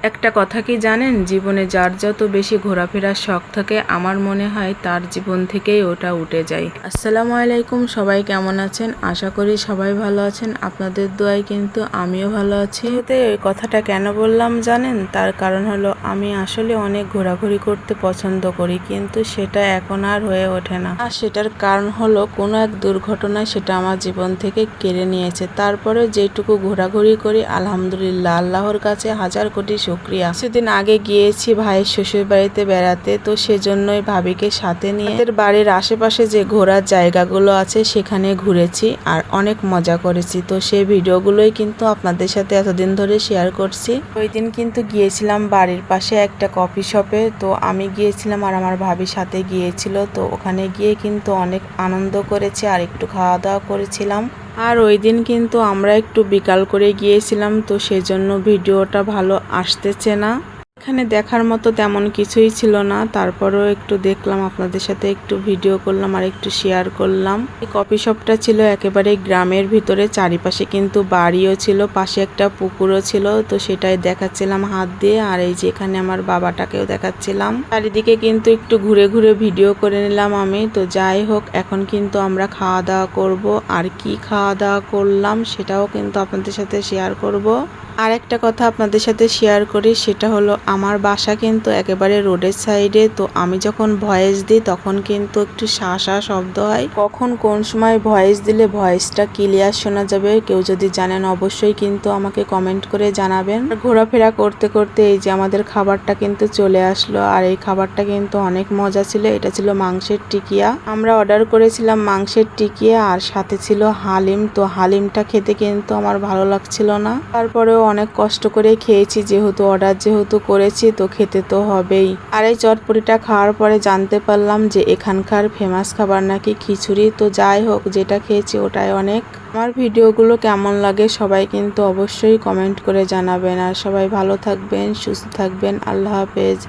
একটা কথা কি জানেন, জীবনে যার যত বেশি ঘোরাফেরার শখ থাকে আমার মনে হয় তার জীবন থেকেই ওটা উঠে যায়। আসসালামু আলাইকুম, সবাই কেমন আছেন? আশা করি সবাই ভালো আছেন। আপনাদের দোয়ায় কিন্তু আমিও ভালো আছি। ওই কথাটা কেন বললাম জানেন? তার কারণ হলো আমি আসলে অনেক ঘোরাঘুরি করতে পছন্দ করি, কিন্তু সেটা এখন আর হয়ে ওঠে না। আর সেটার কারণ হলো কোনো এক দুর্ঘটনায় সেটা আমার জীবন থেকে কেড়ে নিয়েছে। তারপরে যেটুকু ঘোরাঘুরি করি আলহামদুলিল্লাহ, আল্লাহর কাছে হাজার কোটি শুকরিয়া। কিছুদিন আগে গিয়েছি ভাইয়ের শ্বশুর বাড়িতে বেড়াতে, তো সেজন্যই ভাবিকে সাথে নিয়ে আমাদের বাড়ির আশেপাশে যে ঘোরার জায়গাগুলো আছে সেখানে ঘুরেছি আর অনেক মজা করেছি। তো সেই ভিডিওগুলোই কিন্তু আপনাদের সাথে এতদিন ধরে শেয়ার করছি। ওই দিন কিন্তু গিয়েছিলাম বাড়ির পাশে একটা কফি শপে। তো আমি গিয়েছিলাম আর আমার ভাবির সাথে গিয়েছিল। তো ওখানে গিয়ে কিন্তু অনেক আনন্দ করেছি আর একটু খাওয়া দাওয়া করেছিলাম। আর ওই দিন কিন্তু আমরা একটু বিকাল করে গিয়েছিলাম, তো সেজন্য ভিডিওটা ভালো আসতেছে না। এখানে দেখার মতো তেমন কিছুই ছিল না, তারপরেও একটু দেখলাম, আপনাদের সাথে একটু ভিডিও করলাম আর একটু শেয়ার করলাম। এই কফি শপটা ছিল একেবারে গ্রামের ভিতরে, চারিপাশে কিন্তু বাড়িও ছিল, পাশে একটা পুকুরও ছিল। তো সেটাই দেখাচ্ছিলাম হাত দিয়ে। আর এই যে এখানে আমার বাবাটাকেও দেখাচ্ছিলাম। চারিদিকে কিন্তু একটু ঘুরে ঘুরে ভিডিও করে নিলাম আমি। তো যাই হোক, এখন কিন্তু আমরা খাওয়া দাওয়া করব। আর কি খাওয়া দাওয়া করলাম সেটাও কিন্তু আপনাদের সাথে শেয়ার করব। আর একটা কথা আপনাদের সাথে শেয়ার করি, সেটা হলো আমার বাসা কিন্তু একেবারে রোডের সাইডে। তো আমি যখন ভয়েস দিই তখন কিন্তু একটু শা শব্দ হয়। কখন কোন সময় ভয়েস দিলে ভয়েসটা ক্লিয়ার শোনা যাবে, কেউ যদি জানেন অবশ্যই কিন্তু আমাকে কমেন্ট করে জানাবেন। ঘোরাফেরা করতে করতে এই যে আমাদের খাবারটা কিন্তু চলে আসলো। আর এই খাবারটা কিন্তু অনেক মজা ছিল। এটা ছিল মাংসের টিকিয়া। আমরা অর্ডার করেছিলাম মাংসের টিকিয়া আর সাথে ছিল হালিম। তো হালিমটা খেতে কিন্তু আমার ভালো লাগছিল না, তারপরেও অনেক কষ্ট করে খেয়েছি, যেহেতু অর্ডার যেহেতু করেছি তো খেতে তো হবেই। আর এই চটপটিটা খাওয়ার পরে জানতে পারলাম যে এখানকার ফেমাস খাবার নাকি খিচুড়ি। তো যাই হোক, যেটা খেয়েছি ওটাই অনেক। আমার ভিডিওগুলো কেমন লাগে সবাই কিন্তু অবশ্যই কমেন্ট করে জানাবেন। আর সবাই ভালো থাকবেন, সুস্থ থাকবেন। আল্লাহ হাফেজ।